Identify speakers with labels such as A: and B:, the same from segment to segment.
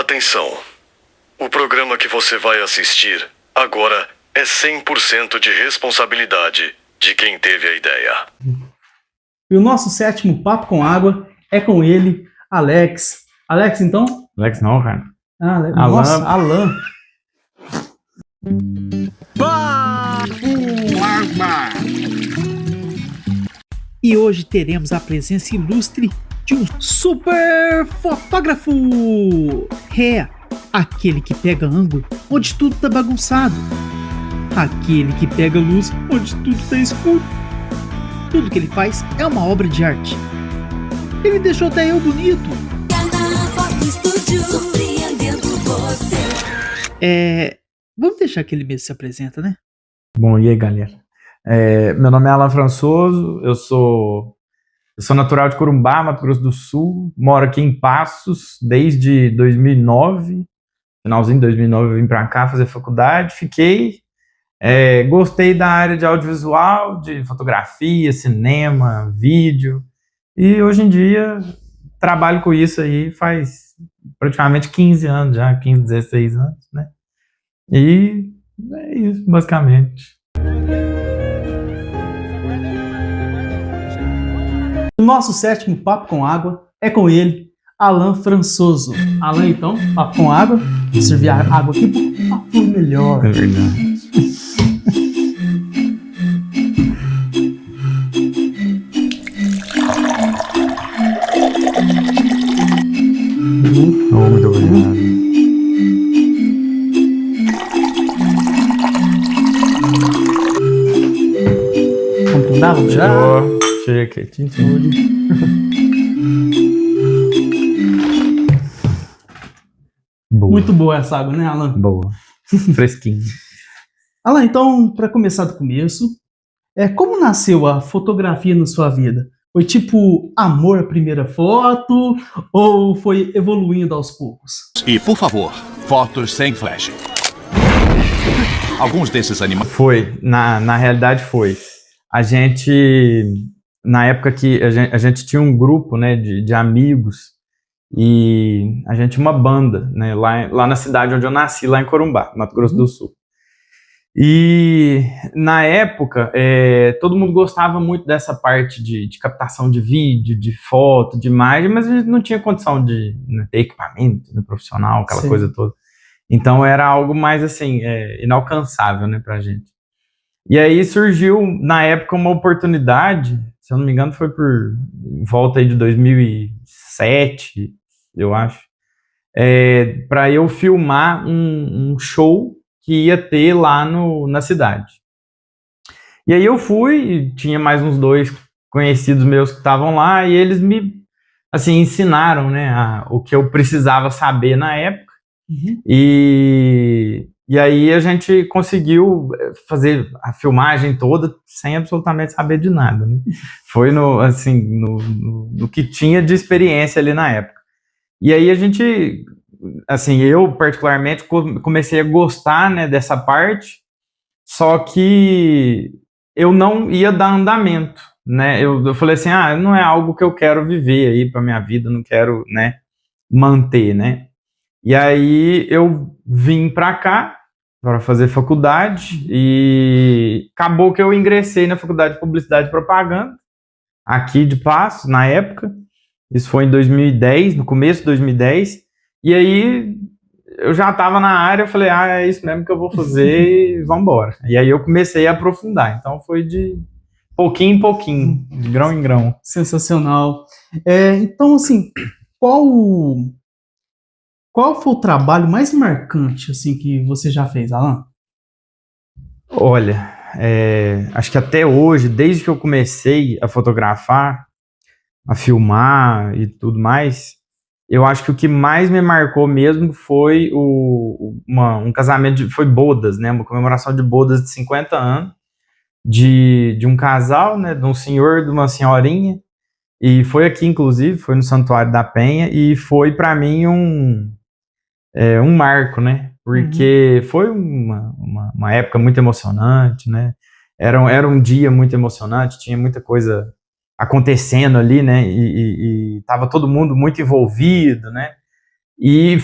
A: Atenção! O programa que você vai assistir agora é 100% de responsabilidade de quem teve a ideia.
B: E o nosso sétimo Papo com Água é com ele, Alex. Alex, então?
C: Alex não, cara.
B: Ah, nossa, Alan. E hoje teremos a presença ilustre de um super fotógrafo. É, aquele que pega ângulo onde tudo tá bagunçado. Aquele que pega luz onde tudo tá escuro. Tudo que ele faz é uma obra de arte. Ele deixou até eu bonito. Vamos deixar que ele mesmo se apresenta, né?
C: Bom, e aí, galera? Meu nome é Alan Françoso, eu sou natural de Corumbá, Mato Grosso do Sul, moro aqui em Passos desde 2009, finalzinho de 2009 eu vim pra cá fazer faculdade, fiquei, gostei da área de audiovisual, de fotografia, cinema, vídeo, e hoje em dia trabalho com isso aí faz praticamente 15 anos já, 15, 16 anos, né? E é isso, basicamente.
B: O nosso sétimo Papo com Água é com ele, Alan Françoso. Alan, então, Papo com Água. Vou servir a água aqui para papo melhor.
C: É verdade. Muito obrigado.
B: Vamos brindar? Vamos já?
C: Chega aqui, Boa.
B: Muito boa essa água, né, Alan?
C: Boa. Fresquinho.
B: Alan, então, para começar do começo, como nasceu a fotografia na sua vida? Foi tipo amor à primeira foto ou foi evoluindo aos poucos?
D: E, por favor, fotos sem flash. Alguns desses animais...
C: Foi, na realidade foi. A gente, na época que a gente tinha um grupo, né, de amigos, e a gente tinha uma banda, né, lá na cidade onde eu nasci, lá em Corumbá, Mato Grosso do Sul. E na época, todo mundo gostava muito dessa parte de captação de vídeo, de foto, de imagem, mas a gente não tinha condição de, né, ter equipamento, né, profissional, aquela
B: Sim.
C: coisa toda. Então era algo mais assim, inalcançável, né, pra gente. E aí surgiu, na época, uma oportunidade, se eu não me engano foi por volta aí de 2007, eu acho, para eu filmar um show que ia ter lá na cidade. E aí eu fui, e tinha mais uns 2 conhecidos meus que estavam lá, e eles me, assim, ensinaram, né, o que eu precisava saber na época.
B: Uhum.
C: E aí a gente conseguiu fazer a filmagem toda sem absolutamente saber de nada, né? Foi no que tinha de experiência ali na época. E aí a gente, assim, eu particularmente comecei a gostar, né, dessa parte, só que eu não ia dar andamento, né? Eu falei assim, não é algo que eu quero viver aí pra minha vida, não quero, né, manter, né? E aí eu vim pra cá para fazer faculdade e acabou que eu ingressei na faculdade de Publicidade e Propaganda, aqui de Passos, na época. Isso foi em 2010, no começo de 2010. E aí eu já estava na área, eu falei, é isso mesmo que eu vou fazer e vamos embora. E aí eu comecei a aprofundar. Então foi de pouquinho em pouquinho, de grão em grão.
B: Sensacional. Então, assim, qual foi o trabalho mais marcante, assim, que você já fez, Alan?
C: Olha, acho que até hoje, desde que eu comecei a fotografar, a filmar e tudo mais, eu acho que o que mais me marcou mesmo foi um casamento, foi bodas, né? Uma comemoração de bodas de 50 anos, de um casal, né? De um senhor e de uma senhorinha. E foi aqui, inclusive, foi no Santuário da Penha, e foi para mim um marco, né? Porque foi uma época muito emocionante, né? Era um dia muito emocionante, tinha muita coisa acontecendo ali, né? E tava todo mundo muito envolvido, né? E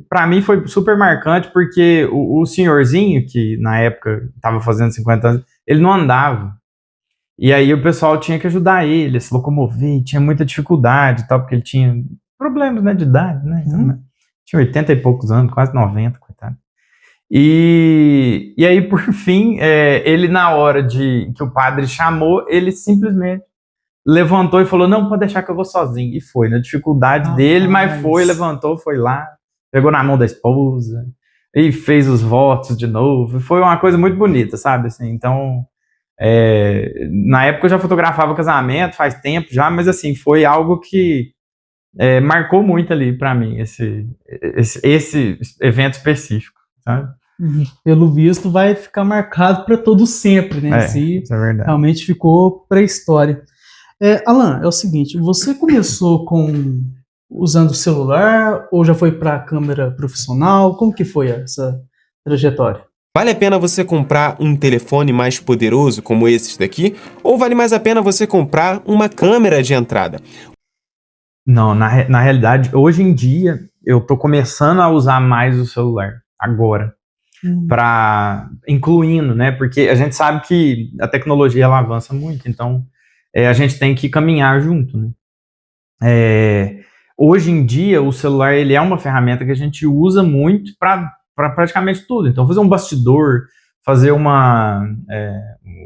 C: para mim foi super marcante, porque o senhorzinho, que na época estava fazendo 50 anos, ele não andava. E aí o pessoal tinha que ajudar ele a se locomover, tinha muita dificuldade e tal, porque ele tinha problemas, né, de idade, né? Então, né, tinha 80 e poucos anos, quase 90, coitado. E aí, por fim, ele na hora que o padre chamou, ele simplesmente levantou e falou, não, pode deixar que eu vou sozinho. E foi, na dificuldade dele, mas foi, levantou, foi lá, pegou na mão da esposa e fez os votos de novo. Foi uma coisa muito bonita, sabe? Assim, então, na época eu já fotografava casamento, faz tempo já, mas assim, foi algo que marcou muito ali pra mim, esse evento específico, sabe?
B: Pelo visto, vai ficar marcado para todo sempre, né?
C: Isso é verdade.
B: Realmente ficou para a história. Alan, é o seguinte, você começou usando o celular ou já foi para a câmera profissional? Como que foi essa trajetória?
E: Vale a pena você comprar um telefone mais poderoso como esses daqui? Ou vale mais a pena você comprar uma câmera de entrada?
C: Não, na realidade, hoje em dia, eu tô começando a usar mais o celular, agora. Incluindo, né? Porque a gente sabe que a tecnologia ela avança muito, então a gente tem que caminhar junto, né? Hoje em dia, o celular ele é uma ferramenta que a gente usa muito para praticamente tudo. Então, fazer um bastidor, fazer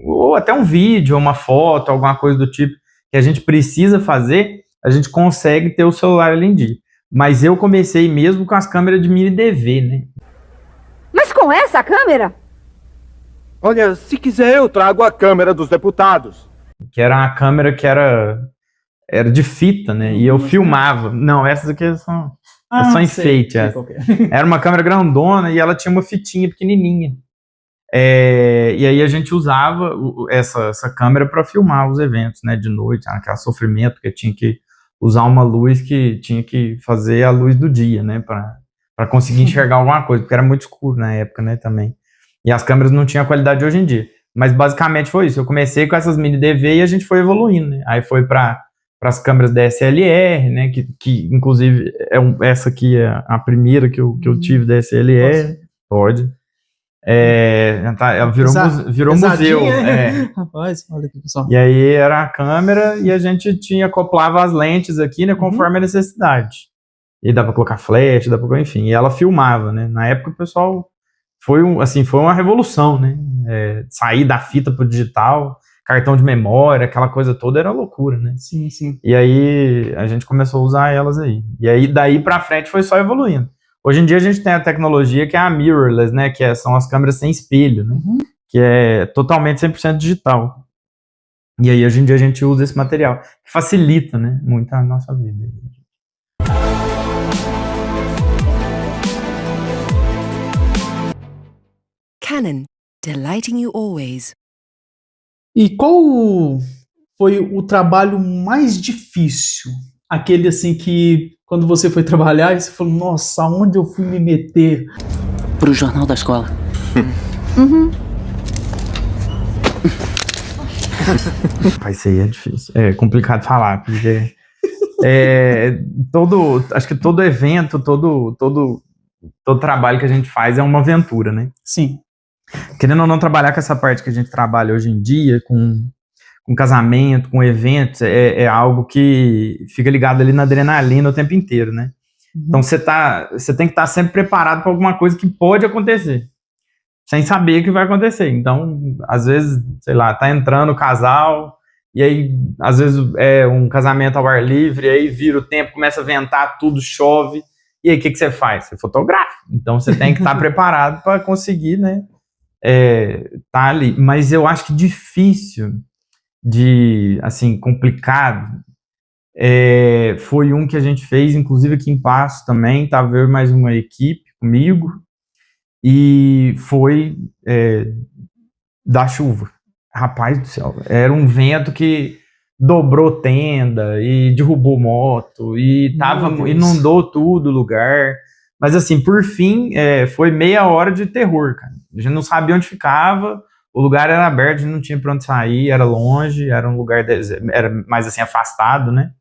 C: ou até um vídeo, uma foto, alguma coisa do tipo que a gente precisa fazer, a gente consegue ter o celular ali em dia. Mas eu comecei mesmo com as câmeras de mini DV, né?
F: Mas com essa câmera?
G: Olha, se quiser eu trago a câmera dos deputados.
C: Que era uma câmera que era de fita, né? E eu filmava. Não, essas aqui são enfeite. Era uma câmera grandona e ela tinha uma fitinha pequenininha. E aí a gente usava essa câmera para filmar os eventos, né? De noite, aquele sofrimento, porque tinha que usar uma luz que tinha que fazer a luz do dia, né? Para conseguir enxergar alguma coisa, porque era muito escuro na época, né, também. E as câmeras não tinham a qualidade de hoje em dia. Mas basicamente foi isso. Eu comecei com essas mini DV e a gente foi evoluindo, né? Aí foi para as câmeras DSLR, né? Que inclusive essa aqui é a primeira que eu tive DSLR. Pode. Ela virou museu.
B: Rapaz, olha aqui, pessoal.
C: E aí era a câmera e a gente acoplava as lentes aqui, né? Conforme a necessidade. E dá pra colocar flash, enfim, e ela filmava, né? Na época o pessoal foi uma revolução, né? Sair da fita pro digital, cartão de memória, aquela coisa toda era loucura, né?
B: Sim, sim.
C: E aí a gente começou a usar elas aí. E aí daí pra frente foi só evoluindo. Hoje em dia a gente tem a tecnologia que é a mirrorless, né? Que são as câmeras sem espelho, né? Que é totalmente 100% digital. E aí hoje em dia a gente usa esse material, que facilita, né? Muito a nossa vida.
H: Canon, delighting you always.
B: E qual foi o trabalho mais difícil? Aquele assim que quando você foi trabalhar e você falou, nossa, aonde eu fui me meter?
I: Pro jornal da escola.
C: Isso aí é difícil. É complicado falar, porque acho que todo evento, todo trabalho que a gente faz é uma aventura, né?
B: Sim.
C: Querendo ou não trabalhar com essa parte que a gente trabalha hoje em dia, com casamento, com eventos, é algo que fica ligado ali na adrenalina o tempo inteiro, né? Então você tem que estar sempre preparado para alguma coisa que pode acontecer, sem saber o que vai acontecer. Então, às vezes, sei lá, tá entrando o casal, e aí, às vezes, é um casamento ao ar livre, e aí vira o tempo, começa a ventar, tudo chove, e aí o que você faz? Você fotografa. Então você tem que estar preparado para conseguir, né? Tá ali. Mas eu acho que difícil complicado, foi um que a gente fez, inclusive aqui em Paços também, tava eu e mais uma equipe comigo, e foi da chuva. Rapaz do céu, era um vento que dobrou tenda e derrubou moto e inundou tudo o lugar. Mas assim, por fim, foi meia hora de terror, cara. A gente não sabia onde ficava, o lugar era aberto, a gente não tinha pra onde sair, era longe, era um lugar era mais assim afastado, né?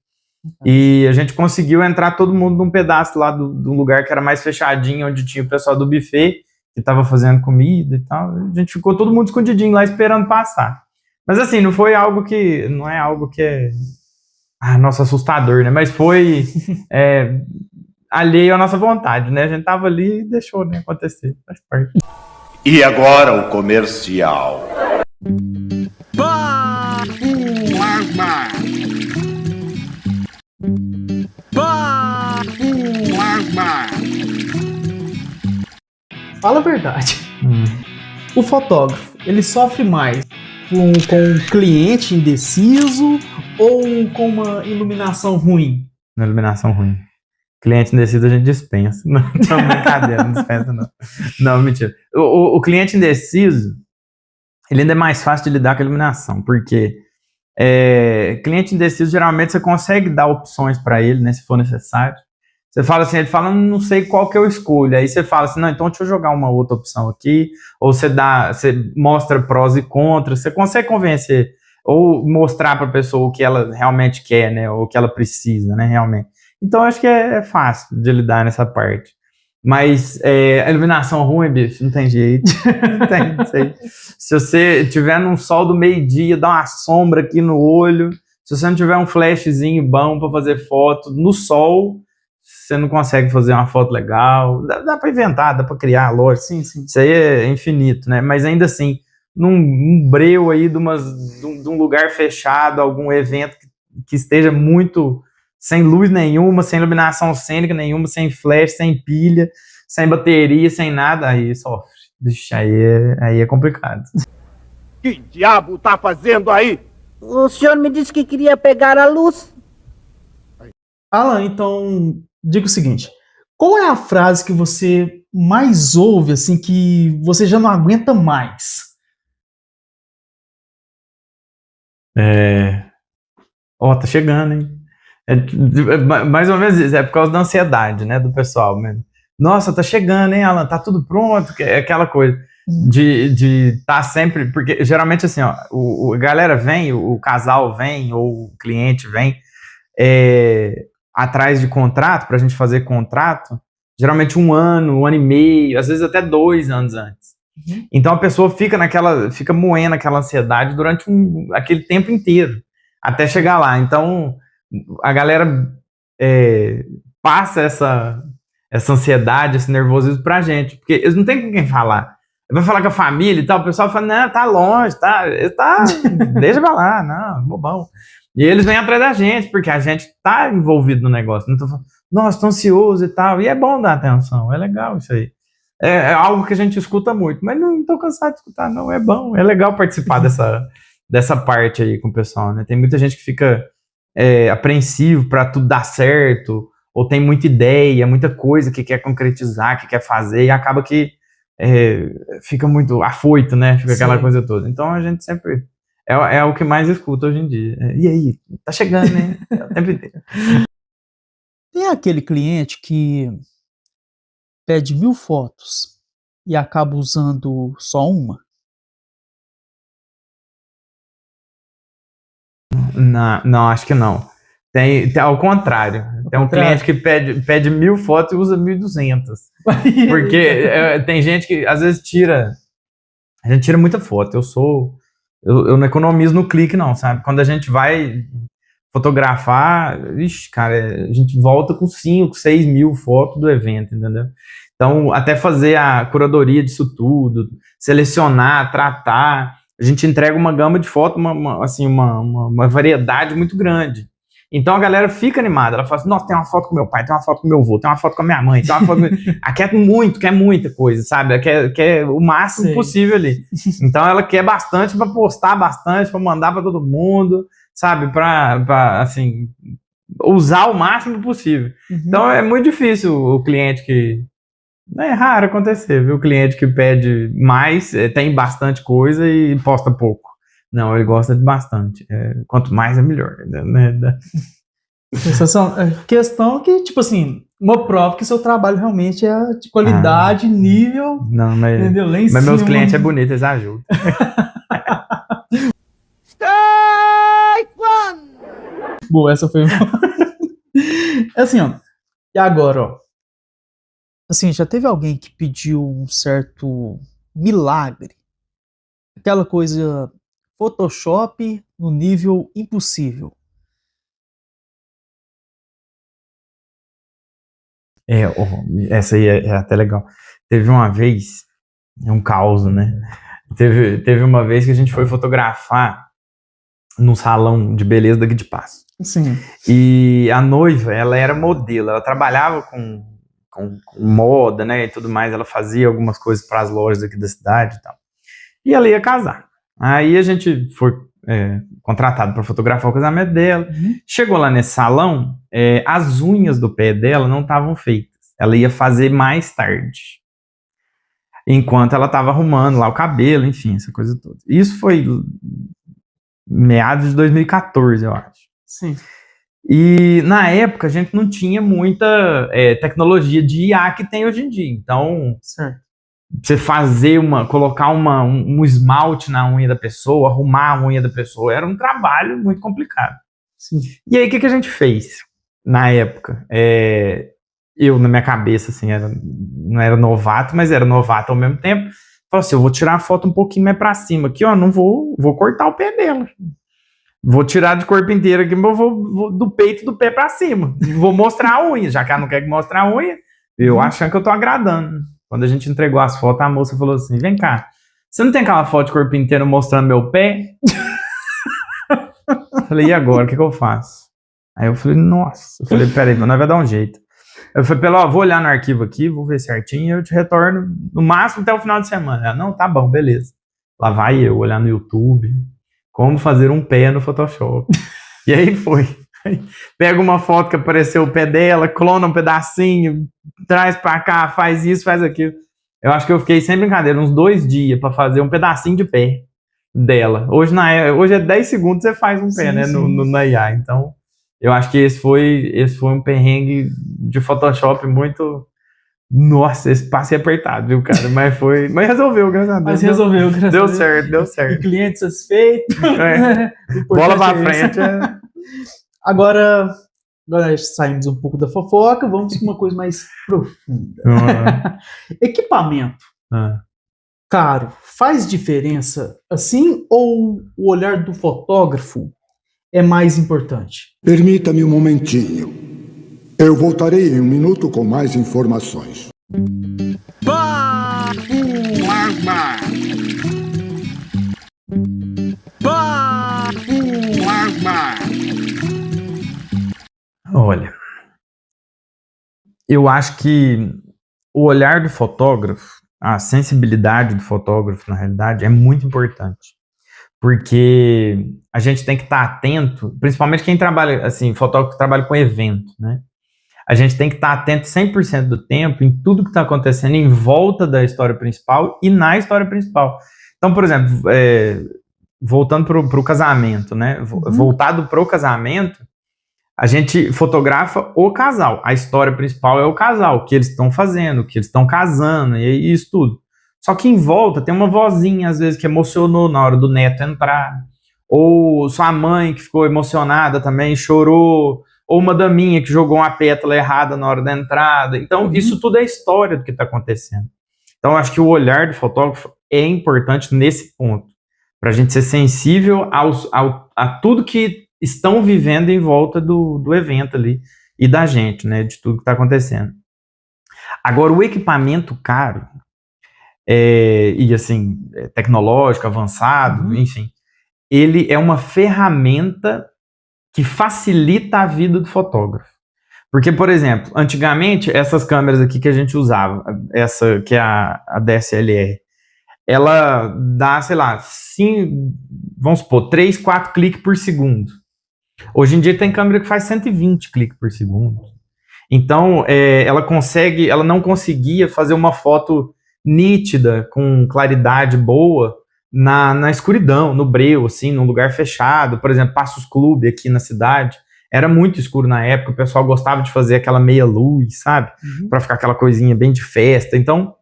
C: E a gente conseguiu entrar todo mundo num pedaço lá do lugar que era mais fechadinho, onde tinha o pessoal do buffet, que tava fazendo comida e tal. A gente ficou todo mundo escondidinho lá esperando passar. Mas assim, não foi algo que... Não é algo que é... nossa, assustador, né? Mas foi alheio à nossa vontade, né? A gente tava ali e deixou, né, acontecer. Faz parte.
J: E agora o comercial.
G: Plasma! Plasma!
B: Fala a verdade. O fotógrafo, ele sofre mais com um cliente indeciso ou com uma iluminação ruim?
C: Uma iluminação ruim. Cliente indeciso a gente dispensa. Não, brincadeira, não dispensa não. Não, mentira. O cliente indeciso, ele ainda é mais fácil de lidar com a iluminação, porque cliente indeciso, geralmente você consegue dar opções para ele, né, se for necessário. Você fala assim, ele fala, não sei qual que eu escolho. Aí você fala assim, não, então deixa eu jogar uma outra opção aqui. Ou você mostra prós e contras. Você consegue convencer ou mostrar para a pessoa o que ela realmente quer, né, ou o que ela precisa, né, realmente. Então acho que é fácil de lidar nessa parte. Mas a iluminação ruim, bicho, não tem jeito. Não sei. Se você tiver num sol do meio-dia, dá uma sombra aqui no olho. Se você não tiver um flashzinho bom para fazer foto no sol, você não consegue fazer uma foto legal. Dá para inventar, dá para criar, lógico.
B: Sim.
C: Isso aí é infinito, né? Mas ainda assim, num breu aí de um lugar fechado, algum evento que esteja muito sem luz nenhuma, sem iluminação cênica nenhuma, sem flash, sem pilha, sem bateria, sem nada, aí sofre. Vixe, aí é complicado.
G: Que diabo tá fazendo aí?
F: O senhor me disse que queria pegar a luz.
B: Alan, então, diga o seguinte. Qual é a frase que você mais ouve, assim, que você já não aguenta mais?
C: Tá chegando, hein? Mais ou menos isso, é por causa da ansiedade, né, do pessoal mesmo. Nossa, tá chegando, hein, Alan? Tá tudo pronto? É aquela coisa de tá sempre... Porque geralmente assim, ó, a galera vem, o casal vem, ou o cliente vem atrás de contrato, pra gente fazer contrato, geralmente 1 ano, 1 ano e meio, às vezes até 2 anos antes. Então a pessoa fica moendo aquela ansiedade durante aquele tempo inteiro, até chegar lá. Então a galera passa essa ansiedade, esse nervosismo pra gente, porque eles não têm com quem falar. Vai falar com a família e tal, o pessoal fala, não, tá longe, deixa pra lá, não, bobão. E eles vêm atrás da gente, porque a gente tá envolvido no negócio. Não tô falando, nossa, tô ansioso e tal, e é bom dar atenção, é legal isso aí. É algo que a gente escuta muito, mas não tô cansado de escutar, não, é bom, é legal participar dessa parte aí com o pessoal, né? Tem muita gente que fica apreensivo para tudo dar certo, ou tem muita ideia, muita coisa que quer concretizar, que quer fazer, e acaba que fica muito afoito, né? Fica aquela coisa toda. Então a gente sempre... É o que mais escuta hoje em dia. E aí? Tá chegando, né? O tempo inteiro.
B: Tem aquele cliente que pede 1000 fotos e acaba usando só uma?
C: Não, acho que não. Tem ao contrário. Tem um cliente que pede 1000 fotos e usa 1200. Porque tem gente que às vezes a gente tira muita foto. Eu não economizo no clique, não, sabe? Quando a gente vai fotografar, cara, a gente volta com 5, 6 mil fotos do evento, entendeu? Então, até fazer a curadoria disso tudo, selecionar, tratar, a gente entrega uma gama de fotos, uma variedade muito grande. Então a galera fica animada, ela fala assim, nossa, tem uma foto com meu pai, tem uma foto com meu avô, tem uma foto com a minha mãe, tem uma foto quer muita coisa, sabe? Quer o máximo possível ali. Então ela quer bastante para postar bastante, para mandar para todo mundo, sabe? Para assim, usar o máximo possível. Então é muito difícil o cliente que... É raro acontecer, viu? O cliente que pede mais, tem bastante coisa e posta pouco. Não, ele gosta de bastante. Quanto mais é melhor, né?
B: Questão que, tipo assim, uma prova que seu trabalho realmente é de qualidade, nível.
C: Não, mas,
B: entendeu? Lá em
C: mas
B: cima.
C: Meus clientes é bonito, eles ajudam.
B: Boa, essa foi uma... Assim, ó. E agora, ó. Assim, já teve alguém que pediu um certo milagre? Aquela coisa Photoshop no nível impossível.
C: Essa aí é até legal. Teve uma vez, é um caos, né? Teve uma vez que a gente foi fotografar num salão de beleza daqui de Passo.
B: Sim.
C: E a noiva, ela era modelo, ela trabalhava com moda, né, e tudo mais, ela fazia algumas coisas para as lojas aqui da cidade e tal. E ela ia casar. Aí a gente foi contratado para fotografar o casamento dela. Chegou lá nesse salão, as unhas do pé dela não estavam feitas. Ela ia fazer mais tarde. Enquanto ela estava arrumando lá o cabelo, enfim, essa coisa toda. Isso foi meados de 2014, eu acho.
B: Sim.
C: E na época a gente não tinha muita tecnologia de IA que tem hoje em dia. Então,
B: certo.
C: Você colocar um esmalte na unha da pessoa, arrumar a unha da pessoa, era um trabalho muito complicado.
B: Sim.
C: E aí, o que a gente fez na época? Eu, na minha cabeça, assim, não era novato, mas era novato ao mesmo tempo. Falei assim, eu vou tirar a foto um pouquinho mais pra cima aqui, ó, não vou cortar o pé dela. Vou tirar de corpo inteiro aqui, mas vou do peito do pé pra cima. Vou mostrar a unha, já que ela não quer mostrar a unha, eu achando que eu tô agradando. Quando a gente entregou as fotos, a moça falou assim, vem cá, você não tem aquela foto de corpo inteiro mostrando meu pé? Falei, e agora, o que eu faço? Aí eu falei, nossa. Eu falei, peraí, nós vai dar um jeito. Eu falei, vou olhar no arquivo aqui, vou ver certinho, e eu te retorno no máximo até o final de semana. Ela, não, tá bom, beleza. Lá vai eu olhar no YouTube, como fazer um pé no Photoshop. E aí foi. Pega uma foto que apareceu o pé dela, clona um pedacinho, traz pra cá, faz isso, faz aquilo. Eu acho que eu fiquei sem brincadeira uns 2 dias pra fazer um pedacinho de pé dela. Hoje é 10 segundos você faz um pé, sim, né, na IA. Então, eu acho que esse foi um perrengue de Photoshop muito... Nossa, esse passe apertado, viu, cara? Mas resolveu, graças a Deus.
B: Mas resolveu, graças a Deus.
C: Deu certo.
B: O cliente satisfeito.
C: Bola pra frente.
B: Agora saímos um pouco da fofoca, vamos com uma coisa mais profunda. Equipamento. Caro, faz diferença assim ou o olhar do fotógrafo é mais importante?
K: Permita-me um momentinho. Eu voltarei em 1 minuto com mais informações.
J: Plasma! Plasma!
C: Olha, eu acho que o olhar do fotógrafo, a sensibilidade do fotógrafo, na realidade, é muito importante. Porque a gente tem que estar atento, principalmente quem trabalha, assim, fotógrafo que trabalha com evento, né? A gente tem que estar atento 100% do tempo em tudo que está acontecendo em volta da história principal e na história principal. Então, por exemplo, voltando para o casamento, né? Voltado para o casamento, a gente fotografa o casal. A história principal é o casal, o que eles estão fazendo, o que eles estão casando, e isso tudo. Só que em volta tem uma vozinha, às vezes, que emocionou na hora do neto entrar, ou sua mãe que ficou emocionada também, chorou, ou uma daminha que jogou uma pétala errada na hora da entrada. Então, isso tudo é história do que está acontecendo. Então, eu acho que o olhar do fotógrafo é importante nesse ponto, para a gente ser sensível a tudo que estão vivendo em volta do evento ali, e da gente, né, de tudo que está acontecendo. Agora, o equipamento caro, e assim, tecnológico, avançado, enfim, ele é uma ferramenta que facilita a vida do fotógrafo. Porque, por exemplo, antigamente, essas câmeras aqui que a gente usava, essa que é a DSLR, ela dá, sei lá, vamos supor, 3, 4 cliques por segundo. Hoje em dia tem câmera que faz 120 cliques por segundo. Então, ela não conseguia fazer uma foto nítida, com claridade boa, na escuridão, no breu, assim, num lugar fechado. Por exemplo, Passos Clube aqui na cidade, era muito escuro na época, o pessoal gostava de fazer aquela meia luz, sabe? Pra ficar aquela coisinha bem de festa. Então,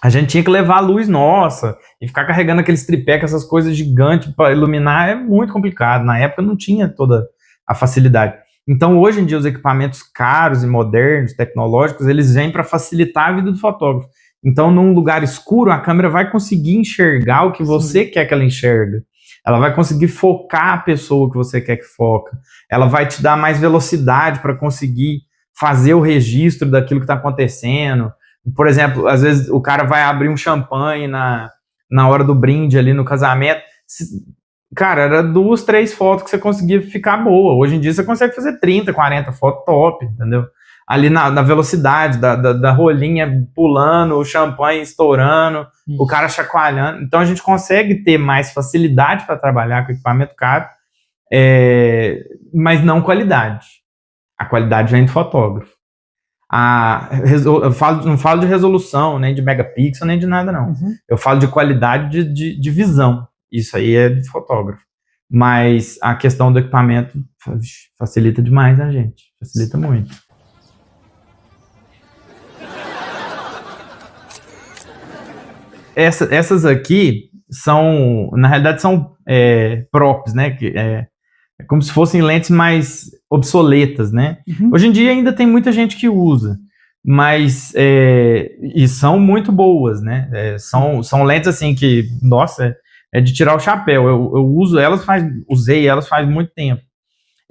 C: a gente tinha que levar a luz nossa e ficar carregando aqueles tripé com essas coisas gigantes para iluminar, é muito complicado. Na época não tinha toda a facilidade. Então, hoje em dia, os equipamentos caros e modernos, tecnológicos, eles vêm para facilitar a vida do fotógrafo. Então, num lugar escuro, a câmera vai conseguir enxergar o que você quer que ela enxerga. Ela vai conseguir focar a pessoa que você quer que foca. Ela vai te dar mais velocidade para conseguir fazer o registro daquilo que está acontecendo. Por exemplo, às vezes o cara vai abrir um champanhe na hora do brinde ali no casamento. Cara, era 2, 3 fotos que você conseguia ficar boa. Hoje em dia você consegue fazer 30, 40 fotos top, entendeu? Ali na velocidade da rolinha pulando, o champanhe estourando, o cara chacoalhando. Então a gente consegue ter mais facilidade para trabalhar com equipamento caro, mas não qualidade. A qualidade vem do fotógrafo. Não falo de resolução, nem de megapixel, nem de nada, não. Eu falo de qualidade de visão. Isso aí é de fotógrafo. Mas a questão do equipamento facilita demais, né, gente? Facilita muito. Essas aqui são, na realidade, são props, né? É como se fossem lentes mais obsoletas, né? Hoje em dia ainda tem muita gente que usa, mas e são muito boas, né? São lentes assim que, nossa, é de tirar o chapéu. Eu usei elas faz muito tempo.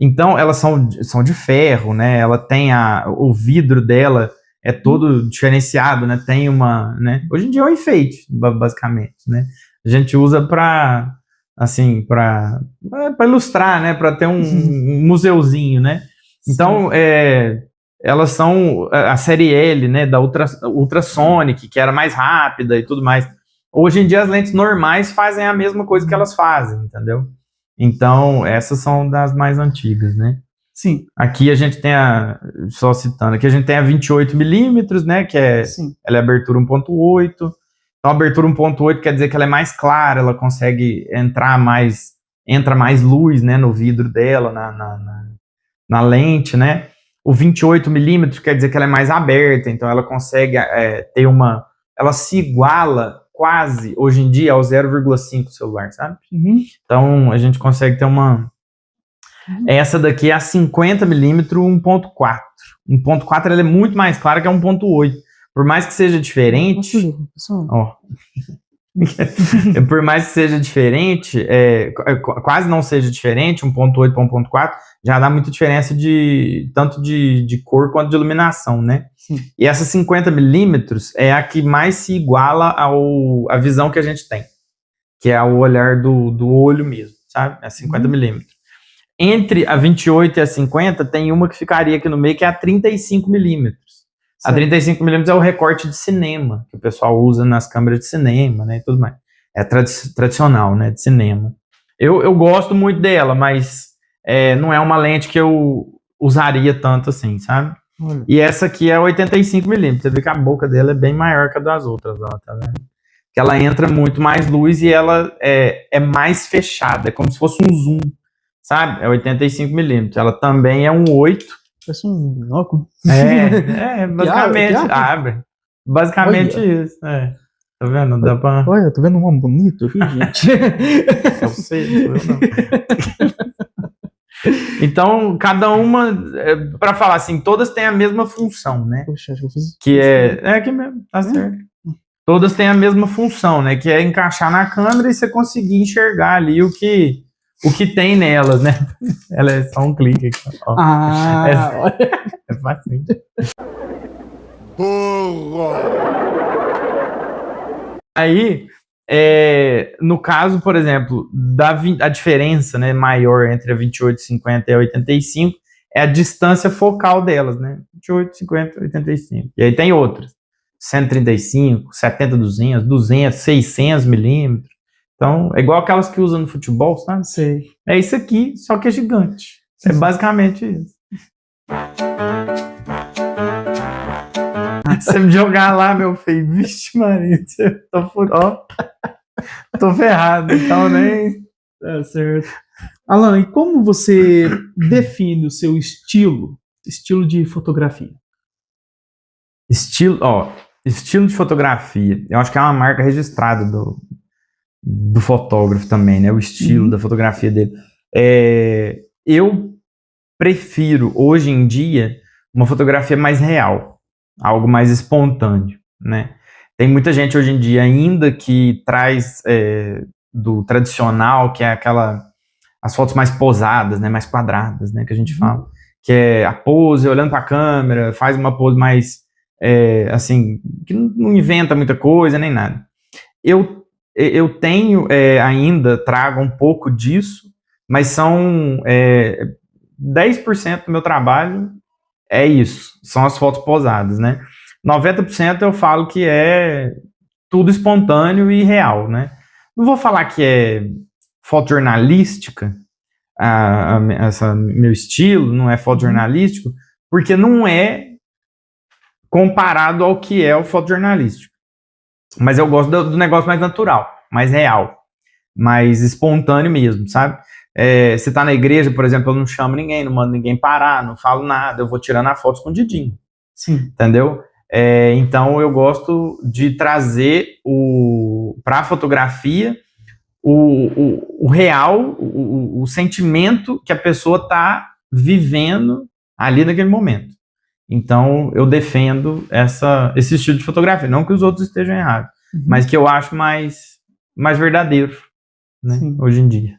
C: Então elas são de ferro, né? Ela tem o vidro dela é todo diferenciado, né? Tem uma, né? Hoje em dia é um enfeite, basicamente, né? A gente usa para ilustrar, né? Para ter um museuzinho, né? Então, elas são a série L, né? Da Ultrasonic, que era mais rápida e tudo mais. Hoje em dia as lentes normais fazem a mesma coisa que elas fazem, entendeu? Então, essas são das mais antigas, né?
B: Sim.
C: Aqui a gente tem só citando, aqui a gente tem a 28mm, né, que ela é abertura 1.8. Então a abertura 1.8 quer dizer que ela é mais clara, ela consegue entra mais luz, né, no vidro dela, na lente, né. O 28mm quer dizer que ela é mais aberta, então ela consegue ela se iguala quase, hoje em dia, ao 0,5 do celular, sabe? Então a gente consegue ter Essa daqui é a 50mm 1.4. 1.4 ela é muito mais clara que a 1.8. Por mais que seja diferente... por mais que seja diferente, quase não seja diferente, 1.8 para 1.4, já dá muita diferença tanto de cor quanto de iluminação, né? Sim. E essa 50mm é a que mais se iguala à visão que a gente tem, que é o olhar do olho mesmo, sabe? É 50mm. Entre a 28 e a 50, tem uma que ficaria aqui no meio, que é a 35mm. A 35mm é o recorte de cinema, que o pessoal usa nas câmeras de cinema, né, e tudo mais. É tradicional, né, de cinema. Eu gosto muito dela, mas não é uma lente que eu usaria tanto assim, sabe? E essa aqui é 85mm. Você vê que a boca dela é bem maior que a das outras, ó, tá vendo? Que ela entra muito mais luz e ela é mais fechada, é como se fosse um zoom. Sabe? É 85mm. Ela também é um 8.
B: Parece um binóculo.
C: Basicamente. Abre. Basicamente isso. Tá vendo? Dá pra...
B: Olha, tô vendo um bonito aqui, gente.
C: Eu sei, não. Então, cada uma, pra falar assim, todas têm a mesma função, né?
B: Poxa, acho que eu fiz...
C: Que aqui mesmo, tá certo. Todas têm a mesma função, né? Que é encaixar na câmera e você conseguir enxergar ali o que tem nelas, né? Ela é só um clique aqui. Ó. É fácil. Aí, no caso, por exemplo, a diferença, né, maior entre a 28, 50 e a 85 é a distância focal delas, né? 28, 50, 85. E aí tem outras. 135, 70, 200, 600 milímetros. Então, é igual aquelas que usam no futebol, sabe?
B: Sei.
C: É isso aqui, só que é gigante. É basicamente isso. Você me jogar lá, meu filho, vixe Maria, tô ferrado, então nem...
B: Tá certo. Alan, e como você define o seu estilo de fotografia?
C: Estilo de fotografia, eu acho que é uma marca registrada do fotógrafo também, né? O estilo da fotografia dele. Eu prefiro, hoje em dia, uma fotografia mais real, algo mais espontâneo, né? Tem muita gente hoje em dia ainda que traz do tradicional, que é as fotos mais posadas, né, mais quadradas, né, que a gente fala, que é a pose, olhando para a câmera, faz uma pose mais, assim, que não inventa muita coisa, nem nada. Eu tenho ainda, trago um pouco disso, mas são 10% do meu trabalho é isso, são as fotos posadas, né? 90% eu falo que é tudo espontâneo e real, né? Não vou falar que é fotojornalística, meu estilo não é fotojornalístico, porque não é comparado ao que é o fotojornalístico. Mas eu gosto do negócio mais natural, mais real, mais espontâneo mesmo, sabe? Você tá na igreja, por exemplo, eu não chamo ninguém, não mando ninguém parar, não falo nada, eu vou tirando a foto escondidinho.
B: Sim.
C: Entendeu? Então eu gosto de trazer para a fotografia o real, o sentimento que a pessoa está vivendo ali naquele momento. Então eu defendo esse estilo de fotografia, não que os outros estejam errados, mas que eu acho mais verdadeiro, né, hoje em dia.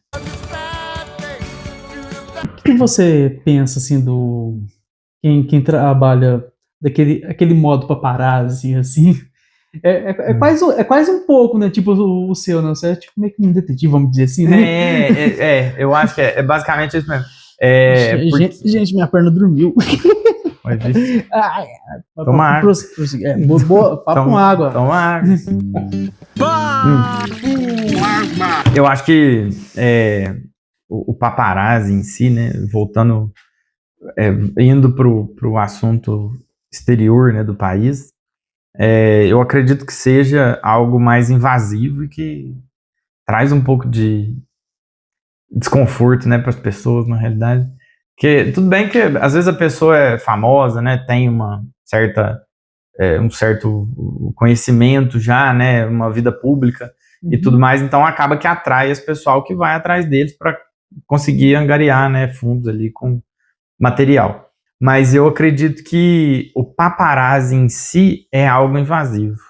B: O que você pensa assim quem trabalha aquele modo paparazzi, assim? É quase um pouco, né? Tipo o seu, né? Você é tipo meio que um detetive, vamos dizer assim, né?
C: Eu acho que é basicamente isso mesmo.
B: Gente, minha perna dormiu.
C: Toma água.
B: Papo com água.
C: Toma água. Eu acho que o paparazzi em si, né? Voltando, indo pro assunto exterior, né, do país, eu acredito que seja algo mais invasivo e que traz um pouco de desconforto, né, para as pessoas, na realidade. Porque tudo bem que às vezes a pessoa é famosa, né, tem um certo conhecimento já, né, uma vida pública e tudo mais, então acaba que atrai esse pessoal que vai atrás deles para conseguir angariar, né, fundos ali com material. Mas eu acredito que o paparazzi em si é algo invasivo.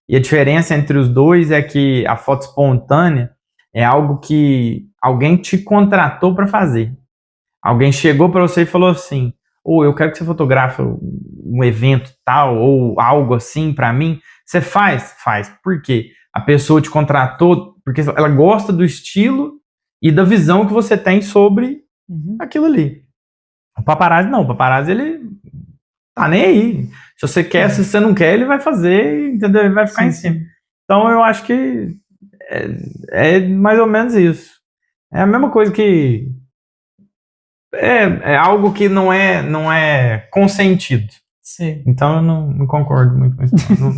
C: E a diferença entre os dois é que a foto espontânea é algo que alguém te contratou para fazer. Alguém chegou para você e falou assim: eu quero que você fotografe um evento tal, ou algo assim para mim. Você faz? Faz. Por quê? A pessoa te contratou porque ela gosta do estilo e da visão que você tem sobre aquilo ali. O paparazzi não, o paparazzi ele tá nem aí. Se você quer, se você não quer, ele vai fazer, entendeu? Ele vai ficar em cima. Então eu acho que é mais ou menos isso. É a mesma coisa que é algo que não é consentido.
B: Sim.
C: Então eu não concordo muito com isso. Não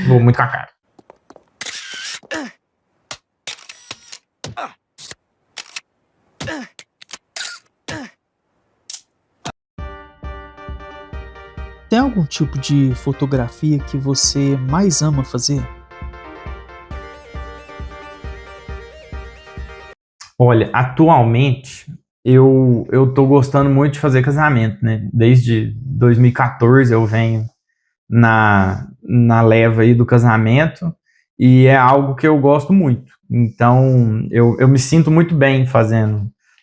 C: vou muito com a cara.
B: Tem algum tipo de fotografia que você mais ama fazer?
C: Olha, atualmente eu tô gostando muito de fazer casamento, né? Desde 2014 eu venho na leva aí do casamento e é algo que eu gosto muito. Então eu me sinto muito bem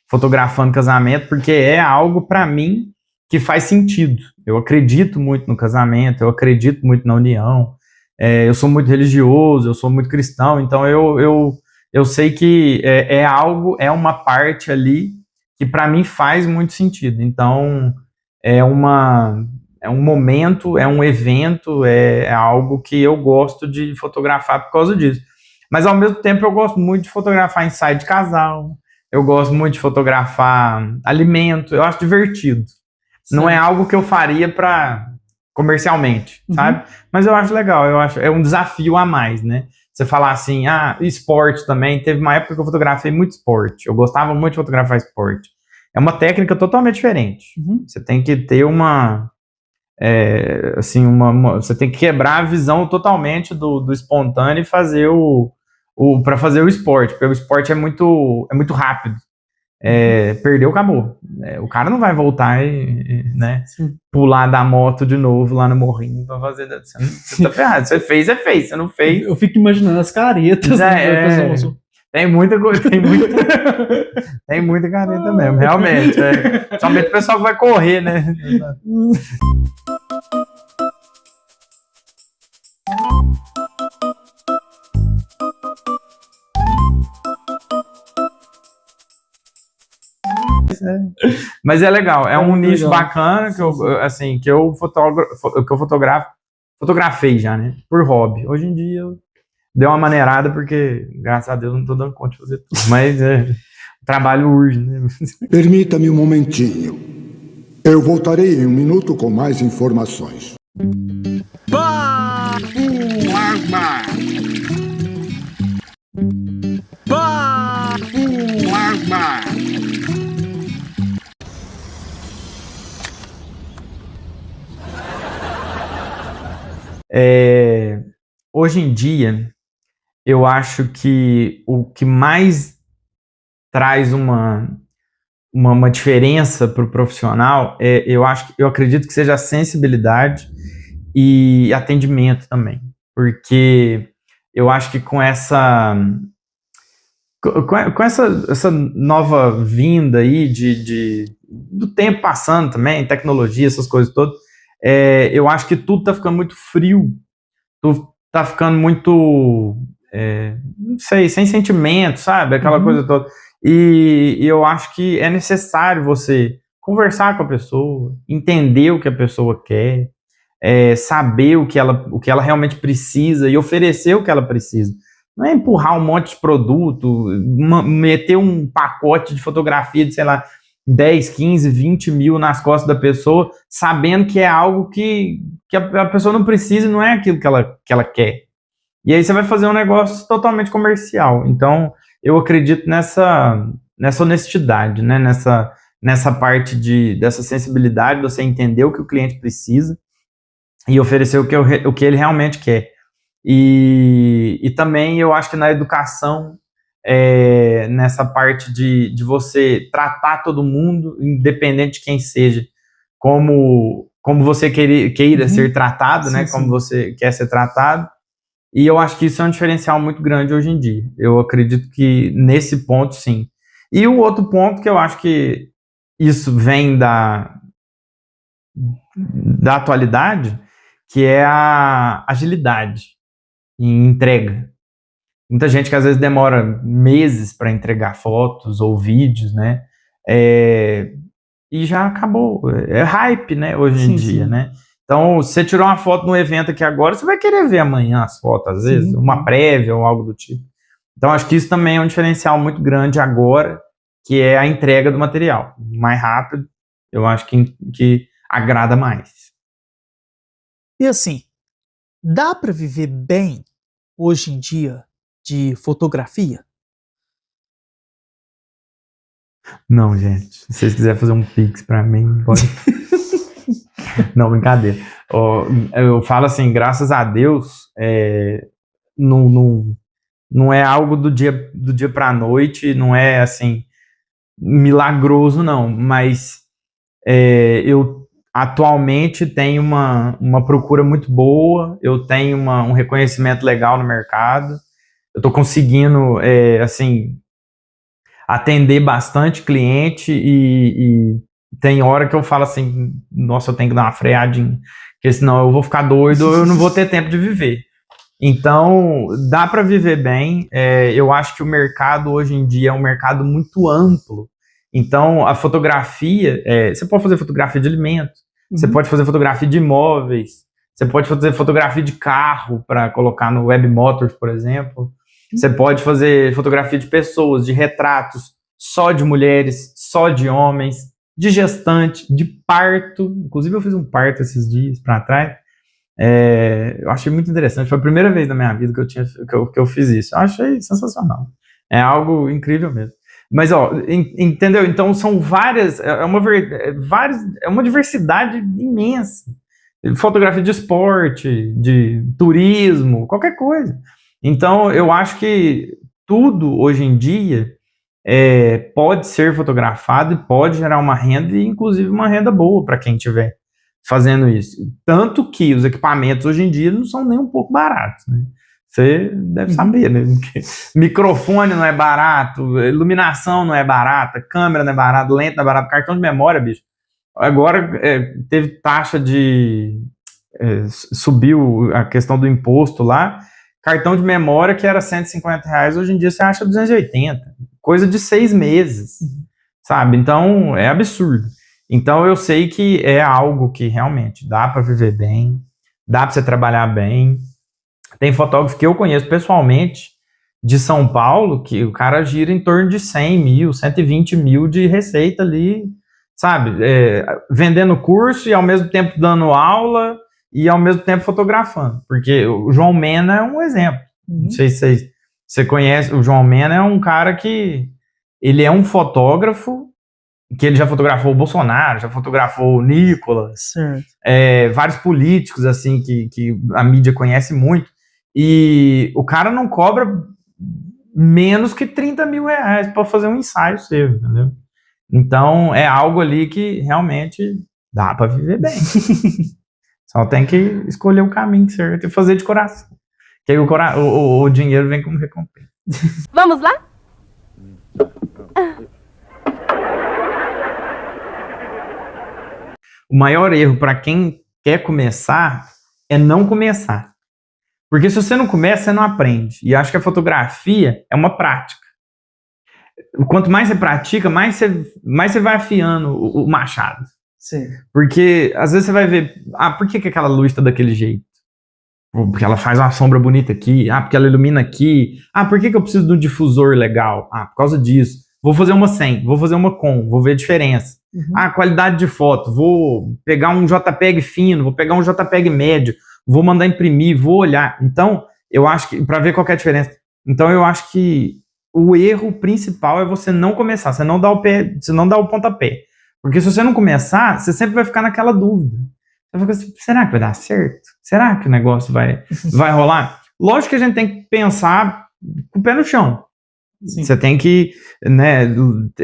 C: fotografando casamento, porque é algo para mim que faz sentido. Eu acredito muito no casamento, eu acredito muito na união, eu sou muito religioso, eu sou muito cristão, então eu sei que é uma parte ali que para mim faz muito sentido. Então é um momento, é um evento, é algo que eu gosto de fotografar por causa disso. Mas ao mesmo tempo eu gosto muito de fotografar ensaio de casal, eu gosto muito de fotografar alimento, eu acho divertido. Sim. Não é algo que eu faria comercialmente, sabe? Mas eu acho legal, eu acho é um desafio a mais, né? Você falar assim, esporte também, teve uma época que eu fotografei muito esporte, eu gostava muito de fotografar esporte. É uma técnica totalmente diferente. Você tem que ter você tem que quebrar a visão totalmente do espontâneo e fazer para fazer o esporte, porque o esporte é muito rápido. perdeu, acabou. O cara não vai voltar né, pular da moto de novo lá no morrinho pra fazer. Você tá ferrado. Você fez, você não fez.
B: Eu fico imaginando as caretas.
C: Tem muita coisa, tem muita careta mesmo, realmente. Somente o pessoal que vai correr, né? Mas é legal, é um nicho bacana que eu fotografei já, né? Por hobby. Hoje em dia eu dei uma maneirada porque, graças a Deus, não tô dando conta de fazer tudo. Mas o trabalho urge, né?
K: Permita-me um momentinho. Eu voltarei em um minuto com mais informações.
J: Plasma. Plasma.
C: Hoje em dia, eu acho que o que mais traz uma diferença para o profissional eu acredito que seja a sensibilidade e atendimento também, porque eu acho que com essa nova vinda aí do tempo passando também, tecnologia, essas coisas todas, eu acho que tudo tá ficando muito frio, tudo tá ficando muito, não sei, sem sentimento, sabe? Aquela coisa toda. E eu acho que é necessário você conversar com a pessoa, entender o que a pessoa quer, saber o que ela realmente precisa e oferecer o que ela precisa. Não é empurrar um monte de produto, meter um pacote de fotografia de, sei lá, 10, 15, 20 mil nas costas da pessoa, sabendo que é algo que a pessoa não precisa e não é aquilo que ela quer. E aí você vai fazer um negócio totalmente comercial. Então, eu acredito nessa honestidade, né? Nessa parte dessa sensibilidade, de você entender o que o cliente precisa e oferecer o que ele realmente quer. E também eu acho que na educação, nessa parte de você tratar todo mundo, independente de quem seja, como você queira ser tratado, né? Como você quer ser tratado. E eu acho que isso é um diferencial muito grande hoje em dia. Eu acredito que nesse ponto, sim. E o outro ponto que eu acho que isso vem da atualidade, que é a agilidade em entrega. Muita gente que às vezes demora meses para entregar fotos ou vídeos, né? E já acabou. É hype, né? Hoje em dia, né? Então, se você tirou uma foto no evento aqui agora, você vai querer ver amanhã as fotos, às vezes, uma prévia ou algo do tipo. Então, acho que isso também é um diferencial muito grande agora, que é a entrega do material. Mais rápido, eu acho que agrada mais.
B: E assim, dá para viver bem hoje em dia de fotografia?
C: Não, gente. Se vocês quiserem fazer um pix para mim, pode. Não, brincadeira. Eu falo assim, graças a Deus, não é algo do dia para a noite, não é assim milagroso, não. Mas eu atualmente tenho uma procura muito boa, eu tenho um reconhecimento legal no mercado, eu estou conseguindo assim atender bastante cliente e tem hora que eu falo assim, nossa, eu tenho que dar uma freadinha, porque senão eu vou ficar doido, eu não vou ter tempo de viver. Então, dá para viver bem. Eu acho que o mercado hoje em dia é um mercado muito amplo. Então, a fotografia, você pode fazer fotografia de alimentos, você pode fazer fotografia de imóveis, você pode fazer fotografia de carro para colocar no Web Motors, por exemplo. Você pode fazer fotografia de pessoas, de retratos, só de mulheres, só de homens, de gestante, de parto. Inclusive, eu fiz um parto esses dias para trás. Eu achei muito interessante. Foi a primeira vez na minha vida que eu fiz isso. Eu achei sensacional. É algo incrível mesmo. Mas, entendeu? Então, são várias... É uma diversidade imensa. Fotografia de esporte, de turismo, qualquer coisa. Então, eu acho que tudo, hoje em dia, pode ser fotografado e pode gerar uma renda, e inclusive uma renda boa para quem estiver fazendo isso. Tanto que os equipamentos hoje em dia não são nem um pouco baratos, né? Você deve saber, né? Microfone não é barato, iluminação não é barata, câmera não é barata, lente não é barata, cartão de memória, bicho. Agora teve taxa de... subiu a questão do imposto lá. Cartão de memória que era R$150, hoje em dia você acha 280. Coisa de 6 meses, sabe? Então, é absurdo. Então, eu sei que é algo que realmente dá para viver bem, dá para você trabalhar bem. Tem fotógrafo que eu conheço pessoalmente de São Paulo, que o cara gira em torno de 100 mil, 120 mil de receita ali, sabe? Vendendo curso e ao mesmo tempo dando aula e ao mesmo tempo fotografando. Porque o João Mena é um exemplo. Não sei se você conhece. O João Mena é um cara que... ele é um fotógrafo que ele já fotografou o Bolsonaro, já fotografou o Nicolas, vários políticos assim que a mídia conhece muito, e o cara não cobra menos que 30 mil reais para fazer um ensaio seu, entendeu? Então é algo ali que realmente dá para viver bem. Só tem que escolher o caminho certo e fazer de coração, que aí o dinheiro vem como recompensa.
L: Vamos lá?
C: O maior erro para quem quer começar é não começar. Porque se você não começa, você não aprende. E acho que a fotografia é uma prática. Quanto mais você pratica, mais você vai afiando o machado.
B: Sim.
C: Porque às vezes você vai ver, por que aquela luz está daquele jeito? Porque ela faz uma sombra bonita aqui. Porque ela ilumina aqui. Por que eu preciso de um difusor legal? Por causa disso. Vou fazer uma sem, vou fazer uma com, vou ver a diferença. Qualidade de foto, vou pegar um JPEG fino, vou pegar um JPEG médio, vou mandar imprimir, vou olhar. Então, eu acho que, para ver qual que é a diferença. Então, eu acho que o erro principal é você não começar, você não dá o pontapé. Porque se você não começar, você sempre vai ficar naquela dúvida. Você vai ficar assim, será que vai dar certo? Será que o negócio vai rolar? Lógico que a gente tem que pensar com o pé no chão. Sim. Você tem que, né,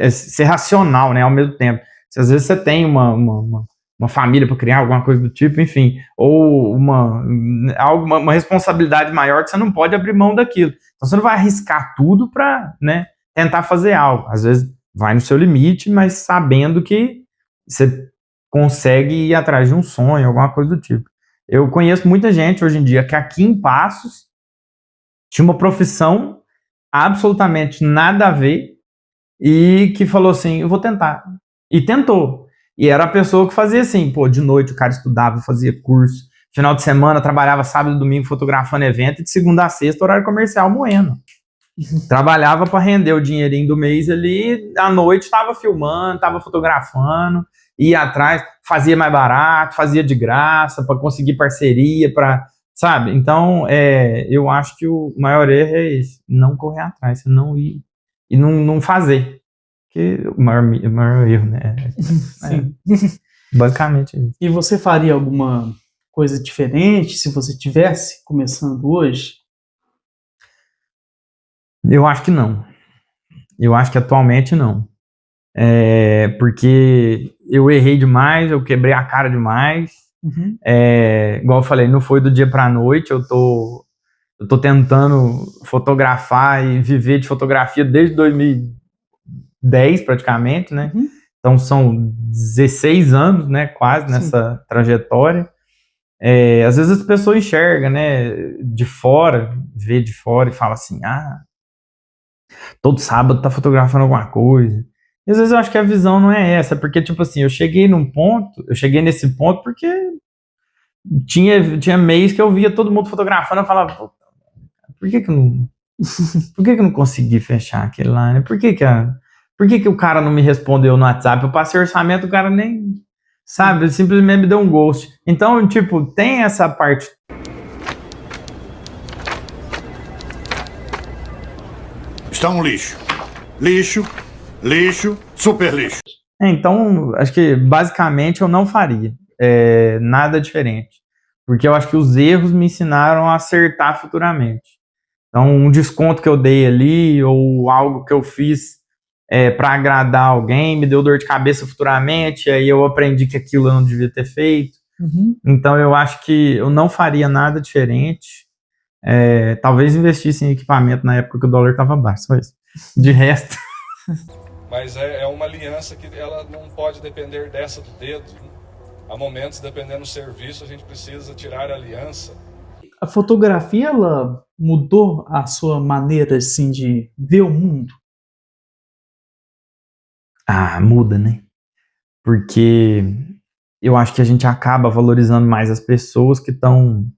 C: ser racional, né, ao mesmo tempo. Se às vezes você tem uma família para criar, alguma coisa do tipo, enfim, ou uma responsabilidade maior que você não pode abrir mão daquilo. Então você não vai arriscar tudo para, né, tentar fazer algo. Às vezes vai no seu limite, mas sabendo que você consegue ir atrás de um sonho, alguma coisa do tipo. Eu conheço muita gente hoje em dia que aqui em Passos tinha uma profissão absolutamente nada a ver e que falou assim, eu vou tentar. E tentou. E era a pessoa que fazia assim, de noite o cara estudava, fazia curso, final de semana trabalhava sábado e domingo fotografando evento, e de segunda a sexta horário comercial moendo. Trabalhava para render o dinheirinho do mês ali, à noite estava filmando, estava fotografando, ia atrás, fazia mais barato, fazia de graça para conseguir parceria, sabe? Então, eu acho que o maior erro é esse, não correr atrás, não ir e não fazer. Que o maior erro, né?
B: Sim.
C: Basicamente isso.
B: E você faria alguma coisa diferente se você estivesse começando hoje?
C: Eu acho que não. Eu acho que atualmente não. Porque eu errei demais, eu quebrei a cara demais. Igual eu falei, não foi do dia pra noite, eu tô tentando fotografar e viver de fotografia desde 2010 praticamente, né? Então são 16 anos, né, quase, nessa trajetória. Às vezes as pessoas enxergam, né, de fora, vê de fora e fala assim, todo sábado tá fotografando alguma coisa. E às vezes eu acho que a visão não é essa, porque tipo assim, eu cheguei nesse ponto porque tinha mês que eu via todo mundo fotografando, eu falava, por que eu não consegui fechar aquele lá, né? Por que o cara não me respondeu no WhatsApp? Eu passei orçamento, o cara nem, sabe, simplesmente me deu um ghost. Então, tipo, tem essa parte.
J: Está um lixo. Lixo, lixo, super lixo.
C: Então, acho que basicamente eu não faria nada diferente. Porque eu acho que os erros me ensinaram a acertar futuramente. Então, um desconto que eu dei ali, ou algo que eu fiz para agradar alguém, me deu dor de cabeça futuramente, aí eu aprendi que aquilo eu não devia ter feito. Então eu acho que eu não faria nada diferente. Talvez investisse em equipamento na época que o dólar estava baixo, só isso. De resto...
L: Mas é uma aliança que ela não pode depender dessa do dedo. Há momentos, dependendo do serviço, a gente precisa tirar a aliança.
B: A fotografia, ela mudou a sua maneira, assim, de ver o mundo?
C: Muda, né? Porque eu acho que a gente acaba valorizando mais as pessoas que estão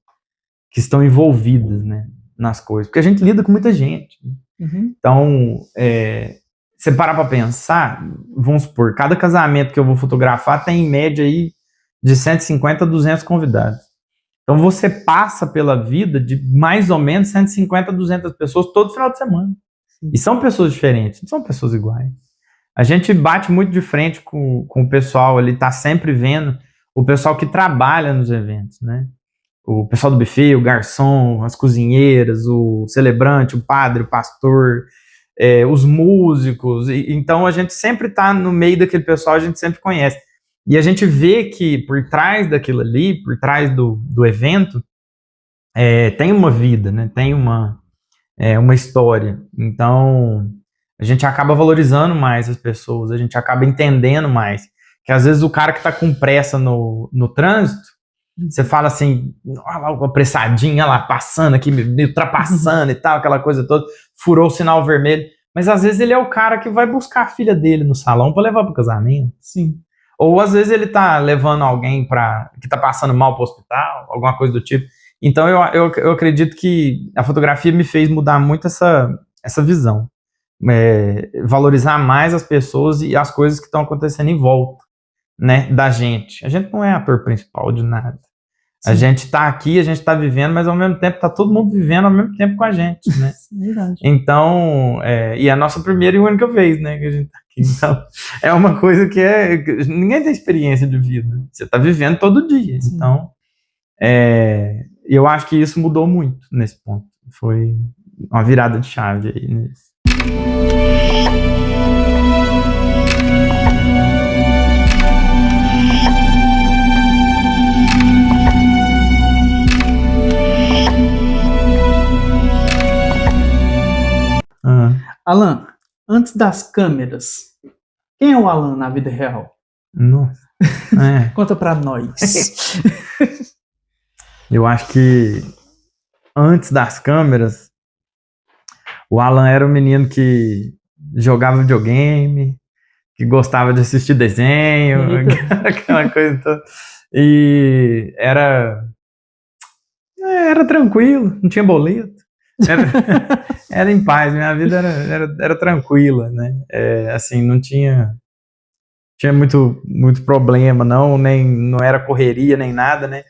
C: envolvidas, né, nas coisas. Porque a gente lida com muita gente. Então, você parar para pensar, vamos supor, cada casamento que eu vou fotografar tem em média aí de 150 a 200 convidados. Então você passa pela vida de mais ou menos 150 a 200 pessoas todo final de semana. E são pessoas diferentes, não são pessoas iguais. A gente bate muito de frente com o pessoal ali, tá sempre vendo o pessoal que trabalha nos eventos, né? O pessoal do buffet, o garçom, as cozinheiras, o celebrante, o padre, o pastor, os músicos. Então a gente sempre tá no meio daquele pessoal, a gente sempre conhece. E a gente vê que por trás daquilo ali, por trás do evento, tem uma vida, né? Tem uma história. Então a gente acaba valorizando mais as pessoas, a gente acaba entendendo mais. Que às vezes o cara que tá com pressa no trânsito, você fala assim, olha lá o apressadinho, olha lá, passando aqui, me ultrapassando e tal, aquela coisa toda, furou o sinal vermelho. Mas às vezes ele é o cara que vai buscar a filha dele no salão para levar pro casamento.
B: Sim.
C: Ou às vezes ele tá levando alguém que tá passando mal pro hospital, alguma coisa do tipo. Então eu acredito que a fotografia me fez mudar muito essa visão. Valorizar mais as pessoas e as coisas que estão acontecendo em volta, né, da gente. A gente não é ator principal de nada. Sim. A gente tá aqui, a gente tá vivendo, mas ao mesmo tempo tá todo mundo vivendo ao mesmo tempo com a gente, né?
B: Verdade.
C: Então, e é a nossa primeira e única vez, né, que a gente tá aqui. Então, é uma coisa que ninguém tem experiência de vida. Você tá vivendo todo dia. Sim. Então, eu acho que isso mudou muito nesse ponto. Foi uma virada de chave aí nisso.
B: Alan, antes das câmeras, quem é o Alan na vida real?
C: Nossa.
B: Conta pra nós.
C: Eu acho que antes das câmeras, o Alan era um menino que jogava videogame, que gostava de assistir desenho, aquela coisa toda. E era tranquilo, não tinha boleto. Era em paz, minha vida era tranquila, né? Assim, não tinha muito problema, não era correria, nem nada, né?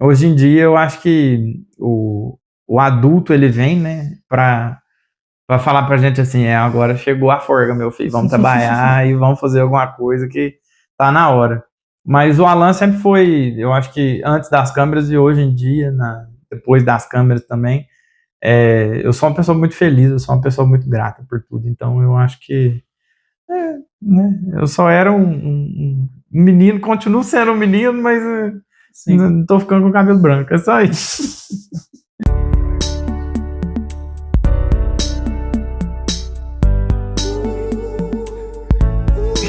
C: Hoje em dia, eu acho que o adulto, ele vem, né, pra falar pra gente assim, agora chegou a forga, meu filho, vamos trabalhar e vamos fazer alguma coisa que tá na hora. Mas o Alan sempre foi, eu acho que antes das câmeras e hoje em dia, depois das câmeras também, eu sou uma pessoa muito feliz, eu sou uma pessoa muito grata por tudo. Então eu acho que né, eu só era um menino, continuo sendo um menino, mas não tô ficando com cabelo branco, é só isso.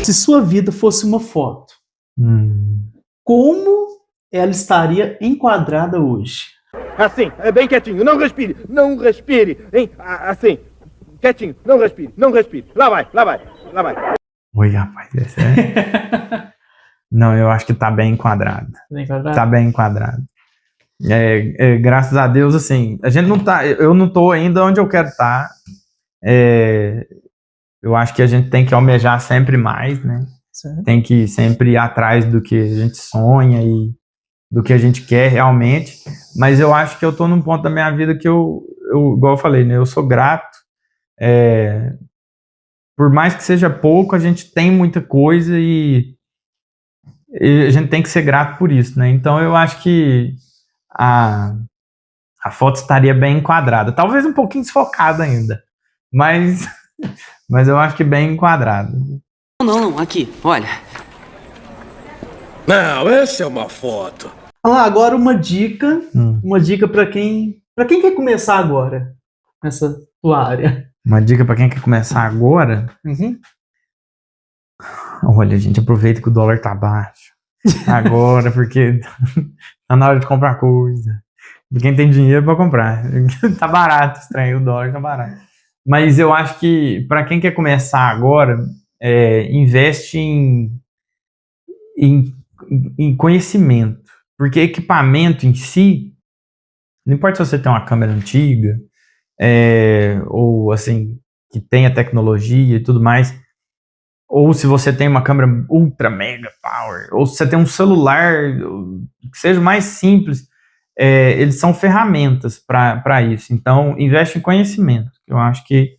B: Se sua vida fosse uma foto, como ela estaria enquadrada hoje?
G: Assim, bem quietinho, não respire, hein? Assim, quietinho, não respire. Lá vai.
C: Oi, rapaz, Não, eu acho que tá bem enquadrado. Tá bem enquadrado. Graças a Deus, assim, eu não tô ainda onde eu quero estar. Eu acho que a gente tem que almejar sempre mais, né? Certo. Tem que sempre ir atrás do que a gente sonha e do que a gente quer realmente. Mas eu acho que eu tô num ponto da minha vida que eu igual eu falei, né? Eu sou grato. Por mais que seja pouco, a gente tem muita coisa e a gente tem que ser grato por isso, né? Então eu acho que a foto estaria bem enquadrada. Talvez um pouquinho desfocada ainda. Mas Mas eu acho que bem enquadrado.
I: Não, aqui, olha.
G: Não, essa é uma foto.
B: Agora uma dica para quem quer começar agora nessa tua área.
C: Uma dica pra quem quer começar agora? Olha, gente, aproveita que o dólar tá baixo. Agora, porque tá na hora de comprar coisa. Quem tem dinheiro pra comprar. Tá barato, estranho, o dólar tá barato. Mas eu acho que pra quem quer começar agora, investe em conhecimento. Porque equipamento em si, não importa se você tem uma câmera antiga, ou assim, que tenha tecnologia e tudo mais, ou se você tem uma câmera ultra mega power, ou se você tem um celular que seja mais simples, eles são ferramentas para isso. Então, investe em conhecimento. Eu acho que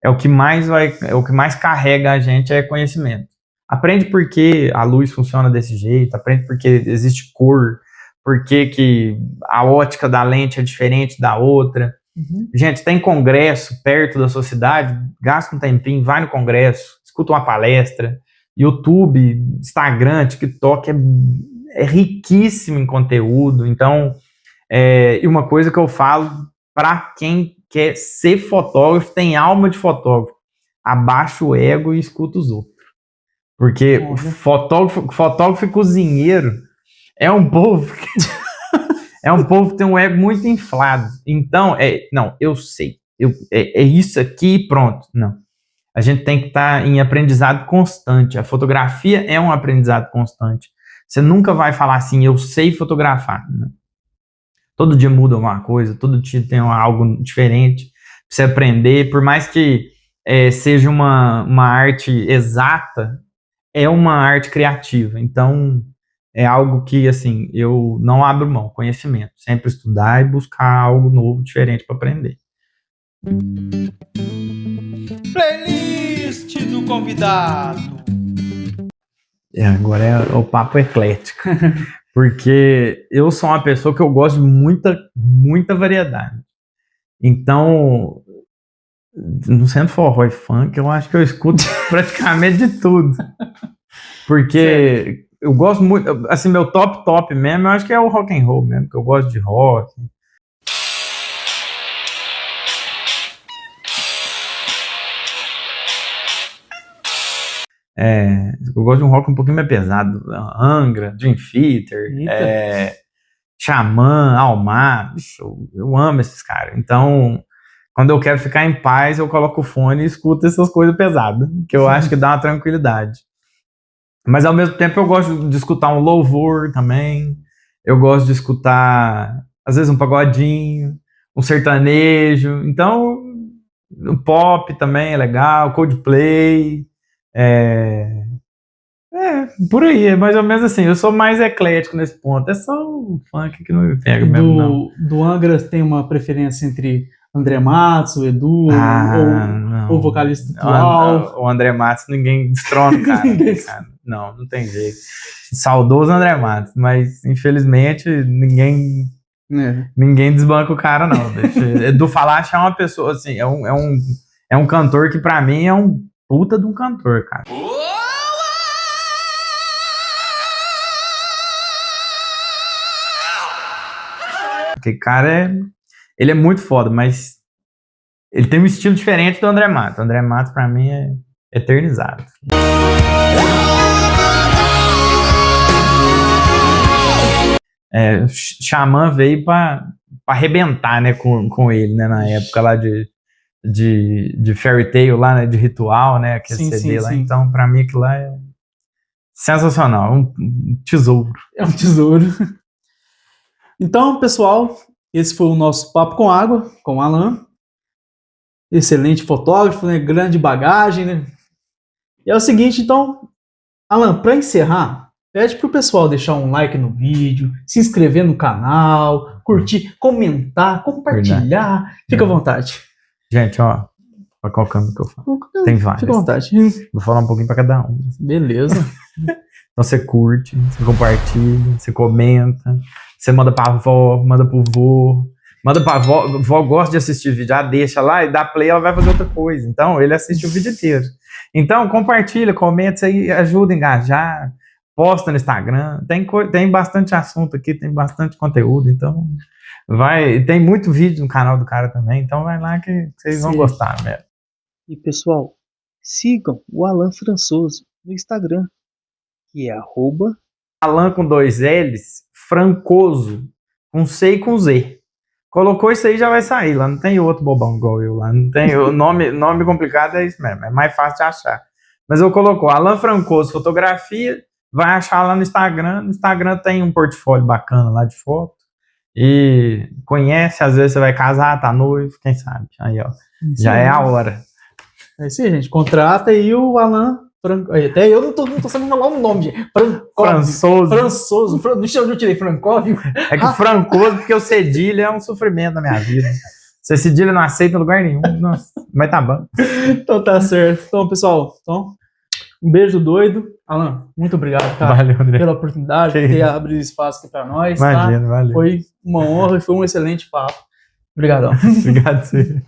C: o que mais carrega a gente é conhecimento. Aprende por que a luz funciona desse jeito, aprende por que existe cor, por que a ótica da lente é diferente da outra. Gente, tem congresso perto da sua cidade, gasta um tempinho, vai no congresso, escuta uma palestra. YouTube, Instagram, TikTok é riquíssimo em conteúdo. Então, e uma coisa que eu falo para quem quer ser fotógrafo, tem alma de fotógrafo, abaixa o ego e escuta os outros. Porque fotógrafo e cozinheiro é um povo que tem um ego muito inflado. Então, não, eu sei, é isso aqui e pronto. Não. A gente tem que estar em aprendizado constante. A fotografia é um aprendizado constante. Você nunca vai falar assim, eu sei fotografar. Né? Todo dia muda alguma coisa, todo dia tem algo diferente para você aprender. Por mais que seja uma arte exata, é uma arte criativa. Então, é algo que, assim, eu não abro mão. Conhecimento. Sempre estudar e buscar algo novo, diferente para aprender.
B: Playlist do convidado.
C: Agora é o papo eclético. Porque eu sou uma pessoa que eu gosto de muita variedade. Então, no centro forró e funk, eu acho que eu escuto praticamente de tudo. Porque eu gosto muito, assim, meu top mesmo, eu acho que é o rock and roll mesmo, que eu gosto de rock. Eu gosto de um rock um pouquinho mais pesado. Angra, Dream Theater, Xamã, Almar. Eu amo esses caras. Então, quando eu quero ficar em paz, eu coloco o fone e escuto essas coisas pesadas, que eu acho que dá uma tranquilidade. Mas, ao mesmo tempo, eu gosto de escutar um louvor também. Eu gosto de escutar, às vezes, um pagodinho, um sertanejo. Então, o pop também é legal, Coldplay. Por aí, é mais ou menos assim. Eu sou mais eclético nesse ponto. É só o funk que não me pega mesmo, não.
B: Do Angra tem uma preferência entre André Matos, o Edu, ou o vocalista atual?
C: O André Matos, ninguém destrona o cara. Cara. Não tem jeito. Saudoso André Matos, mas infelizmente ninguém desbanca o cara, não. Edu Falaschi é uma pessoa, assim, é um cantor que pra mim é um puta de um cantor, cara. Porque cara ele é muito foda, mas ele tem um estilo diferente do André Matos. O André Matos pra mim é eternizado. Xamã veio pra arrebentar, né, com ele, né, na época lá de Fairy Tail lá, né, de Ritual, né, aquele CD lá. Sim. Então, pra mim, aquilo lá é sensacional, um tesouro.
B: É um tesouro. Então, pessoal, esse foi o nosso Papo com Água, com o Alan. Excelente fotógrafo, né, grande bagagem, né. E é o seguinte, então, Alan, para encerrar, pede pro pessoal deixar um like no vídeo, se inscrever no canal, curtir, comentar, compartilhar. Verdade. Fica à vontade.
C: Gente, ó, pra qual câmera que eu falo? Tem várias.
B: Fica à vontade.
C: Vou falar um pouquinho pra cada um.
B: Beleza.
C: Então você curte, você compartilha, você comenta, você manda pra avó, manda pro vô, Manda pra avó, vó gosta de assistir vídeo, deixa lá e dá play, ela vai fazer outra coisa. Então, ele assiste o vídeo inteiro. Então, compartilha, comenta, isso aí ajuda a engajar, posta no Instagram. Tem bastante assunto aqui, tem bastante conteúdo, então tem muito vídeo no canal do cara também, então vai lá que vocês vão gostar mesmo.
B: E pessoal, sigam o Alan Françoso no Instagram, que é
C: Alan com 2 L's, Francoso, com C e com Z. Colocou isso aí, já vai sair. Lá não tem outro bobão igual eu. Lá não tem o nome complicado, é isso mesmo. É mais fácil de achar. Mas eu colocou Alan Francoso Fotografia, vai achar lá no Instagram. No Instagram tem um portfólio bacana lá de foto. E conhece, às vezes você vai casar, tá noivo, quem sabe. Aí, ó, já é a hora.
B: É isso aí, gente. Contrata aí o Alan Até eu não tô sabendo falar o nome, gente. Françoso. Deixa eu tirei Francóvio.
C: É que Francoso, porque o cedilha é um sofrimento na minha vida. Se cedilha não aceita em lugar nenhum, nossa, mas tá bom.
B: Então tá certo. Então, pessoal, um beijo doido. Alan, muito obrigado, cara.
C: Valeu, André.
B: Pela oportunidade de ter abrido espaço aqui pra nós.
C: Imagina,
B: tá?
C: valeu.
B: Foi uma honra e foi um excelente papo. Obrigadão.
C: Obrigado, senhor.